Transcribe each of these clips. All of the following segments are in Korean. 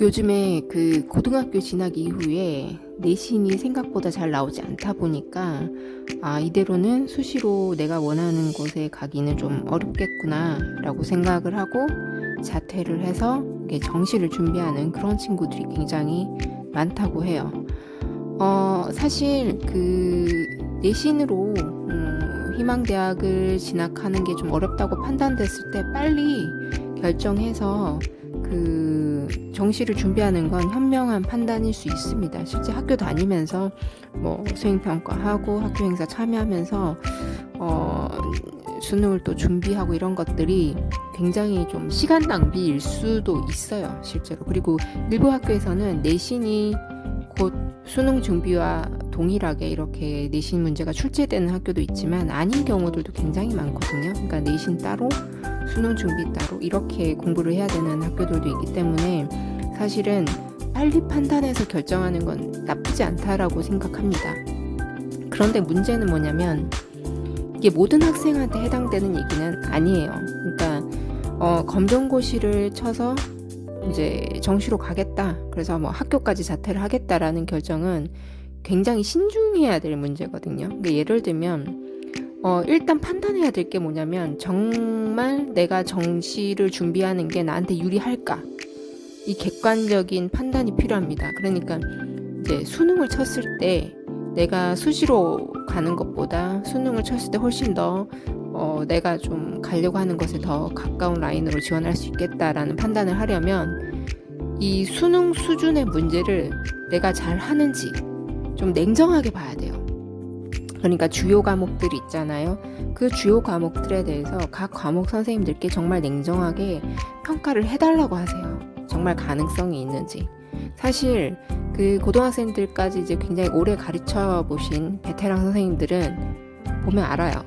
요즘에 그 고등학교 진학 이후에 내신이 생각보다 잘 나오지 않다 보니까 이대로는 수시로 내가 원하는 곳에 가기는 좀 어렵겠구나 라고 생각을 하고 자퇴를 해서 정시를 준비하는 그런 친구들이 굉장히 많다고 해요. 사실 그 내신으로 희망대학을 진학하는 게 좀 어렵다고 판단됐을 때 빨리 결정해서 그 정시를 준비하는 건 현명한 판단일 수 있습니다. 실제 학교 다니면서 뭐 수행평가하고 학교 행사 참여하면서 수능을 또 준비하고 이런 것들이 굉장히 좀 시간 낭비일 수도 있어요, 실제로. 그리고 일부 학교에서는 내신이 곧 수능 준비와 동일하게 이렇게 내신 문제가 출제되는 학교도 있지만 아닌 경우들도 굉장히 많거든요. 그러니까 내신 따로 수능 준비 따로 이렇게 공부를 해야 되는 학교들도 있기 때문에 사실은 빨리 판단해서 결정하는 건 나쁘지 않다라고 생각합니다. 그런데 문제는 뭐냐면 이게 모든 학생한테 해당되는 얘기는 아니에요. 그러니까 검정고시를 쳐서 이제 정시로 가겠다. 그래서 뭐 학교까지 자퇴를 하겠다라는 결정은 굉장히 신중해야 될 문제거든요. 그러니까 예를 들면 일단 판단해야 될 게 뭐냐면 정말 내가 정시를 준비하는 게 나한테 유리할까? 이 객관적인 판단이 필요합니다. 그러니까 이제 수능을 쳤을 때 내가 수시로 가는 것보다 수능을 쳤을 때 훨씬 더 내가 좀 가려고 하는 것에 더 가까운 라인으로 지원할 수 있겠다라는 판단을 하려면 이 수능 수준의 문제를 내가 잘 하는지 좀 냉정하게 봐야 돼요. 그러니까 주요 과목들이 있잖아요. 그 주요 과목들에 대해서 각 과목 선생님들께 정말 냉정하게 평가를 해달라고 하세요. 정말 가능성이 있는지. 사실 그 고등학생들까지 이제 굉장히 오래 가르쳐 보신 베테랑 선생님들은 보면 알아요.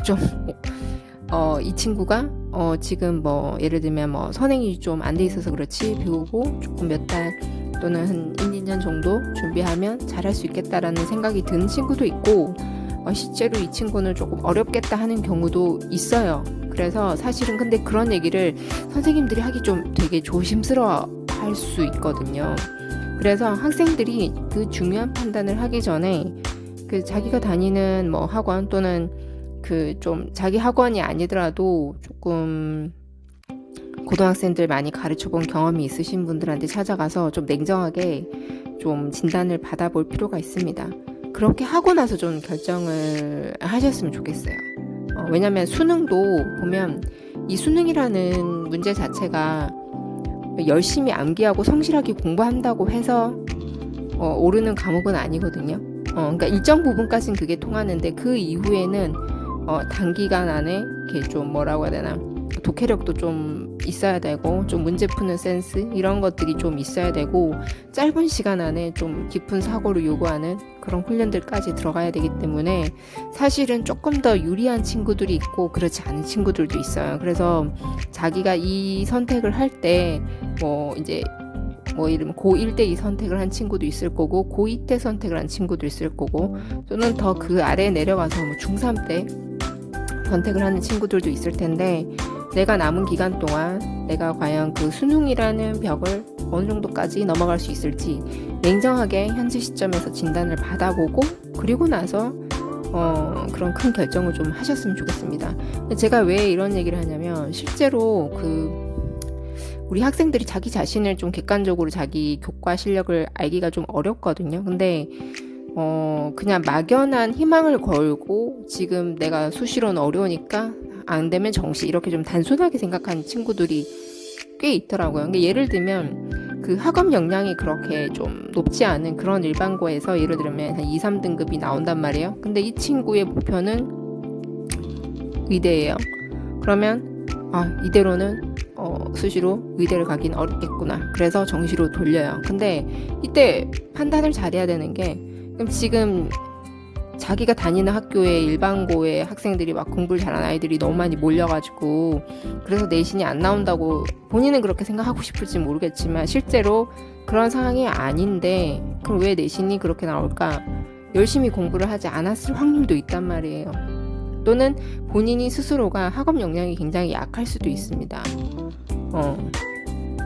좀 이 친구가 지금 뭐 예를 들면 뭐 선행이 좀 안 돼 있어서 그렇지 배우고 조금 몇 달 또는 한 1, 2년 정도 준비하면 잘할 수 있겠다라는 생각이 드는 친구도 있고 실제로 이 친구는 조금 어렵겠다 하는 경우도 있어요. 그래서 사실은 근데 그런 얘기를 선생님들이 하기 좀 되게 조심스러워 할 수 있거든요. 그래서 학생들이 그 중요한 판단을 하기 전에 그 자기가 다니는 뭐 학원 또는 그 좀 자기 학원이 아니더라도 조금 고등학생들 많이 가르쳐 본 경험이 있으신 분들한테 찾아가서 좀 냉정하게 좀 진단을 받아볼 필요가 있습니다. 그렇게 하고 나서 좀 결정을 하셨으면 좋겠어요. 왜냐면 수능도 보면 이 수능이라는 문제 자체가 열심히 암기하고 성실하게 공부한다고 해서 오르는 과목은 아니거든요. 그러니까 일정 부분까지는 그게 통하는데 그 이후에는 단기간 안에 이렇게 좀 뭐라고 해야 되나 독해력도 좀 있어야 되고 좀 문제 푸는 센스 이런 것들이 좀 있어야 되고 짧은 시간 안에 좀 깊은 사고를 요구하는 그런 훈련들까지 들어가야 되기 때문에 사실은 조금 더 유리한 친구들이 있고 그렇지 않은 친구들도 있어요. 그래서 자기가 이 선택을 할 때 뭐 이제 뭐 이러면 고1 때 이 선택을 한 친구도 있을 거고 고2 때 선택을 한 친구도 있을 거고 또는 더 그 아래에 내려가서 뭐 중3 때 선택을 하는 친구들도 있을 텐데 내가 남은 기간 동안 내가 과연 그 수능이라는 벽을 어느 정도까지 넘어갈 수 있을지 냉정하게 현재 시점에서 진단을 받아보고 그리고 나서 그런 큰 결정을 좀 하셨으면 좋겠습니다. 제가 왜 이런 얘기를 하냐면 실제로 우리 학생들이 자기 자신을 좀 객관적으로 자기 교과 실력을 알기가 좀 어렵거든요. 근데 그냥 막연한 희망을 걸고 지금 내가 수시로는 어려우니까 안 되면 정시 이렇게 좀 단순하게 생각하는 친구들이 꽤 있더라고요. 그러니까 예를 들면 그 학업 역량이 그렇게 좀 높지 않은 그런 일반고에서 예를 들면 한 2, 3등급이 나온단 말이에요. 근데 이 친구의 목표는 의대예요. 그러면 이대로는 수시로 의대를 가긴 어렵겠구나. 그래서 정시로 돌려요. 근데 이때 판단을 잘해야 되는 게 그럼 지금 자기가 다니는 학교에 일반고에 학생들이 막 공부를 잘하는 아이들이 너무 많이 몰려가지고 그래서 내신이 안 나온다고 본인은 그렇게 생각하고 싶을지 모르겠지만 실제로 그런 상황이 아닌데 그럼 왜 내신이 그렇게 나올까? 열심히 공부를 하지 않았을 확률도 있단 말이에요. 또는 본인이 스스로가 학업 역량이 굉장히 약할 수도 있습니다.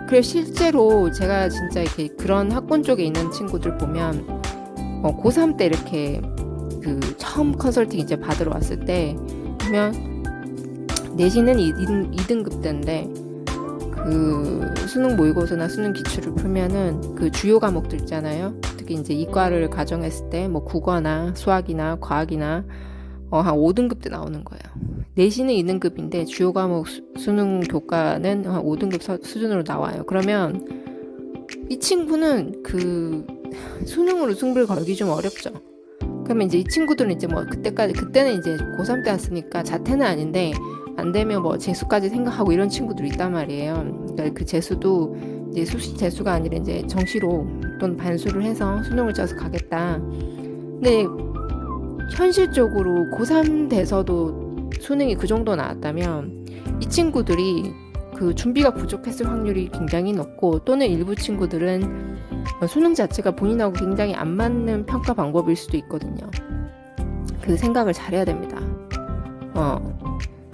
그래서 실제로 제가 진짜 이렇게 그런 학군 쪽에 있는 친구들 보면 고3 때 이렇게 그 처음 컨설팅 이제 받으러 왔을 때 보면 내신은 2등급 때인데 그 수능 모의고사나 수능 기출을 풀면은 그 주요 과목들 있잖아요. 특히 이제 이과를 가정했을 때 뭐 국어나 수학이나 과학이나 한 5등급 때 나오는 거예요. 내신은 2등급인데 주요 과목 수능 교과는 한 5등급 수준으로 나와요. 그러면 이 친구는 그 수능으로 승부를 걸기 좀 어렵죠. 그러면 이제 이 친구들은 이제 뭐 그때는 이제 고3 때 왔으니까 자퇴는 아닌데 안 되면 뭐 재수까지 생각하고 이런 친구들이 있단 말이에요. 그러니까 그 재수도 이제 수시 재수가 아니라 이제 정시로 또는 반수를 해서 수능을 쳐서 가겠다. 근데 현실적으로 고3 돼서도 수능이 그 정도 나왔다면 이 친구들이 그 준비가 부족했을 확률이 굉장히 높고 또는 일부 친구들은 수능 자체가 본인하고 굉장히 안 맞는 평가 방법일 수도 있거든요. 그 생각을 잘해야 됩니다.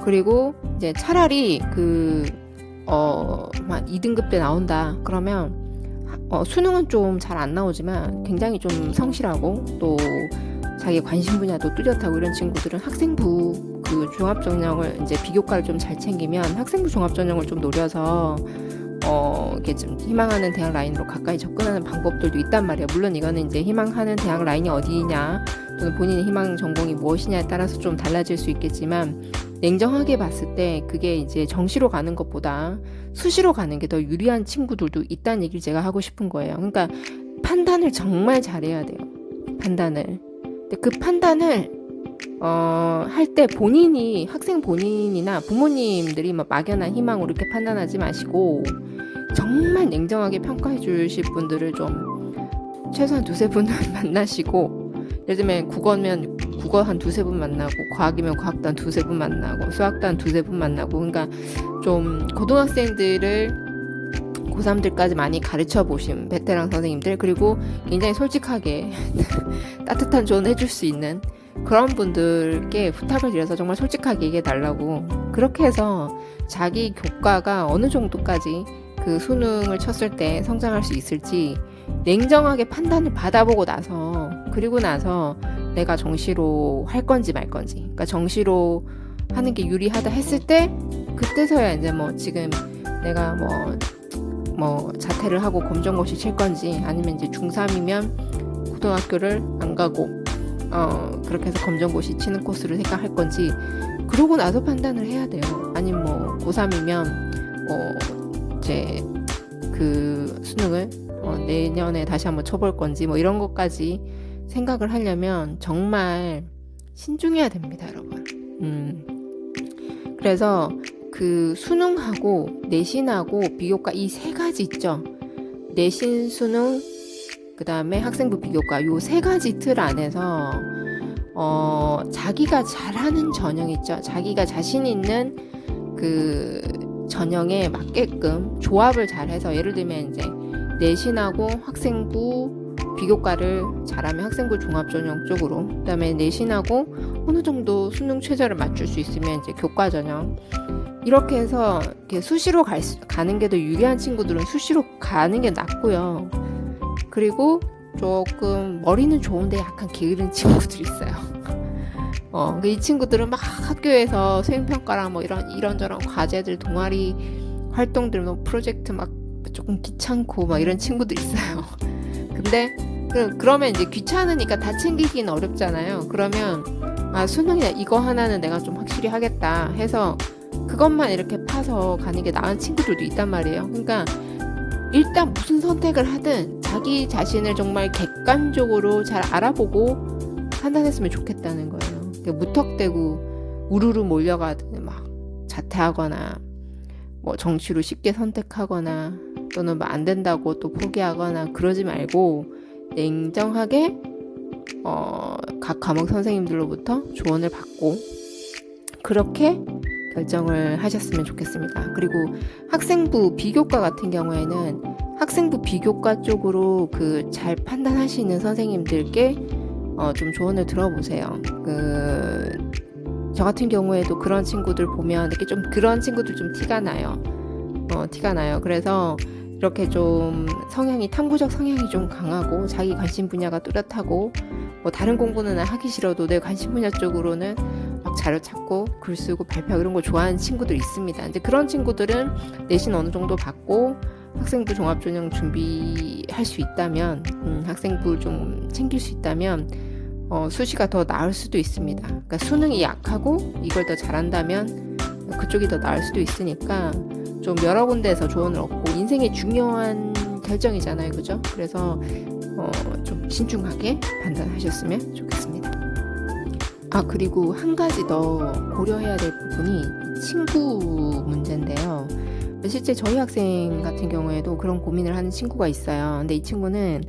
그리고 이제 차라리 한 2등급 때 나온다. 그러면 수능은 좀 잘 안 나오지만 굉장히 좀 성실하고 또 자기 관심 분야도 뚜렷하고 이런 친구들은 학생부 그 종합전형을 이제 비교과를 좀 잘 챙기면 학생부 종합전형을 좀 노려서 이렇게 좀 희망하는 대학 라인으로 가까이 접근하는 방법들도 있단 말이에요. 물론 이거는 이제 희망하는 대학 라인이 어디냐 또는 본인의 희망 전공이 무엇이냐에 따라서 좀 달라질 수 있겠지만 냉정하게 봤을 때 그게 이제 정시로 가는 것보다 수시로 가는 게 더 유리한 친구들도 있다는 얘기를 제가 하고 싶은 거예요. 그러니까 판단을 정말 잘해야 돼요. 판단을. 근데 그 판단을 할 때 본인이 학생 본인이나 부모님들이 막연한 희망으로 이렇게 판단하지 마시고 정말 냉정하게 평가해 주실 분들을 좀 최소한 2-3분을 만나시고 예를 들면 국어면 국어 한 2-3분 만나고 과학이면 과학도 한 2-3분 만나고 수학도 한 2-3분 만나고 그러니까 좀 고등학생들을 고3들까지 많이 가르쳐 보신 베테랑 선생님들 그리고 굉장히 솔직하게 따뜻한 조언 해줄 수 있는 그런 분들께 부탁을 드려서 정말 솔직하게 얘기해 달라고 그렇게 해서 자기 교과가 어느 정도까지 그 수능을 쳤을 때 성장할 수 있을지 냉정하게 판단을 받아보고 나서 그리고 나서 내가 정시로 할 건지 말 건지 그러니까 정시로 하는 게 유리하다 했을 때 그때서야 이제 뭐 지금 내가 뭐 자퇴를 하고 검정고시 칠 건지 아니면 이제 중3이면 고등학교를 안 가고 그렇게 해서 검정고시 치는 코스를 생각할 건지 그러고 나서 판단을 해야 돼요. 아니면 뭐 고3이면 이제 그 수능을 내년에 다시 한번 쳐볼 건지 뭐 이런 것까지 생각을 하려면 정말 신중해야 됩니다, 여러분. 그래서 그 수능하고 내신하고 비교과 이 3가지 있죠. 내신, 수능, 그 다음에 학생부 비교과 요 3가지 틀 안에서 자기가 잘하는 전형 있죠. 자기가 자신 있는 그 전형에 맞게끔 조합을 잘해서 예를 들면 이제 내신하고 학생부 비교과를 잘하면 학생부 종합전형 쪽으로 그 다음에 내신하고 어느 정도 수능 최저를 맞출 수 있으면 이제 교과 전형 이렇게 해서 이렇게 수시로 가는 게 더 유리한 친구들은 수시로 가는 게 낫고요. 그리고 조금 머리는 좋은데 약간 게으른 친구들이 있어요. 이 친구들은 막 학교에서 수행평가랑 뭐 이런저런 과제들, 동아리 활동들, 뭐 프로젝트 막 조금 귀찮고 막 이런 친구들이 있어요. 근데 그러면 이제 귀찮으니까 다 챙기기는 어렵잖아요. 그러면 수능이나 이거 하나는 내가 좀 확실히 하겠다 해서 그것만 이렇게 파서 가는 게 나은 친구들도 있단 말이에요. 그러니까 일단 무슨 선택을 하든 자기 자신을 정말 객관적으로 잘 알아보고 판단했으면 좋겠다는 거예요. 그러니까 무턱대고 우르르 몰려가든 막 자퇴하거나 뭐 정시로 쉽게 선택하거나 또는 뭐 안 된다고 또 포기하거나 그러지 말고 냉정하게 각 과목 선생님들로부터 조언을 받고 그렇게 결정을 하셨으면 좋겠습니다. 그리고 학생부 비교과 같은 경우에는 학생부 비교과 쪽으로 그 잘 판단하시는 선생님들께 좀 조언을 들어보세요. 저 같은 경우에도 그런 친구들 보면 이렇게 좀 그런 친구들 좀 티가 나요. 티가 나요. 그래서 이렇게 좀 성향이 탐구적 성향이 좀 강하고 자기 관심 분야가 뚜렷하고 뭐 다른 공부는 하기 싫어도 내 관심 분야 쪽으로는 막 자료 찾고 글 쓰고 발표 이런 거 좋아하는 친구들 있습니다. 이제 그런 친구들은 내신 어느 정도 받고 학생부 종합전형 준비할 수 있다면 학생부 좀 챙길 수 있다면 수시가 더 나을 수도 있습니다. 그러니까 수능이 약하고 이걸 더 잘한다면 그쪽이 더 나을 수도 있으니까 좀 여러 군데에서 조언을 얻고 인생의 중요한 결정이잖아요. 그죠? 그래서 좀 신중하게 판단하셨으면 좋겠습니다. 그리고 한 가지 더 고려해야 될 부분이 친구 문제인데요. 실제 저희 학생 같은 경우에도 그런 고민을 하는 친구가 있어요. 근데 이 친구는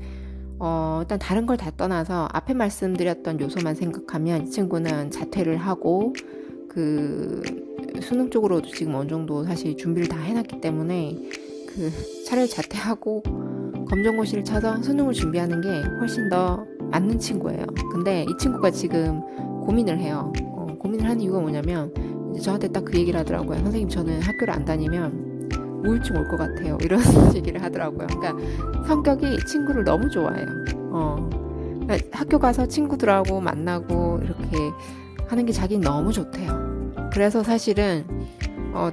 일단 다른 걸 다 떠나서 앞에 말씀드렸던 요소만 생각하면 이 친구는 자퇴를 하고 그 수능 쪽으로도 지금 어느 정도 사실 준비를 다 해놨기 때문에 그 차라리 자퇴하고 검정고시를 쳐서 수능을 준비하는 게 훨씬 더 맞는 친구예요. 근데 이 친구가 지금 고민을 해요. 고민을 하는 이유가 뭐냐면 이제 저한테 딱 그 얘기를 하더라고요. 선생님, 저는 학교를 안 다니면 우울증 올 것 같아요. 이런 얘기를 하더라고요. 그러니까 성격이 친구를 너무 좋아해요. 그러니까 학교 가서 친구들하고 만나고 이렇게 하는 게 자기는 너무 좋대요. 그래서 사실은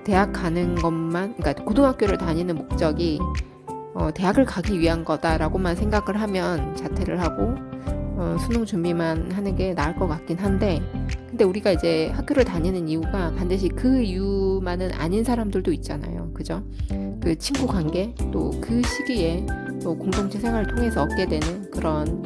대학 가는 것만, 그러니까 고등학교를 다니는 목적이 대학을 가기 위한 거다라고만 생각을 하면 자퇴를 하고 수능 준비만 하는 게 나을 것 같긴 한데, 근데 우리가 이제 학교를 다니는 이유가 반드시 그 이유만은 아닌 사람들도 있잖아요. 그죠? 그 친구 관계, 또 그 시기에 또 공동체 생활을 통해서 얻게 되는 그런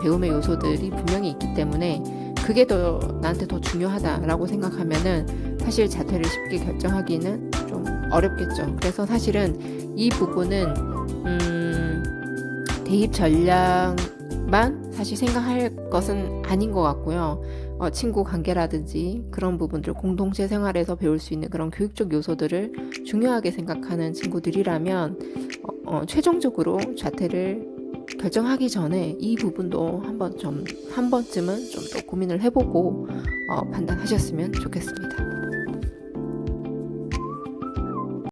배움의 요소들이 분명히 있기 때문에 그게 더 나한테 더 중요하다라고 생각하면은 사실 자퇴를 쉽게 결정하기는 좀 어렵겠죠. 그래서 사실은 이 부분은 대입 전략만 사실 생각할 것은 아닌 것 같고요. 친구 관계라든지 그런 부분들, 공동체 생활에서 배울 수 있는 그런 교육적 요소들을 중요하게 생각하는 친구들이라면 최종적으로 자퇴를 결정하기 전에 이 부분도 한 번쯤은 좀 더 고민을 해보고 판단하셨으면 좋겠습니다.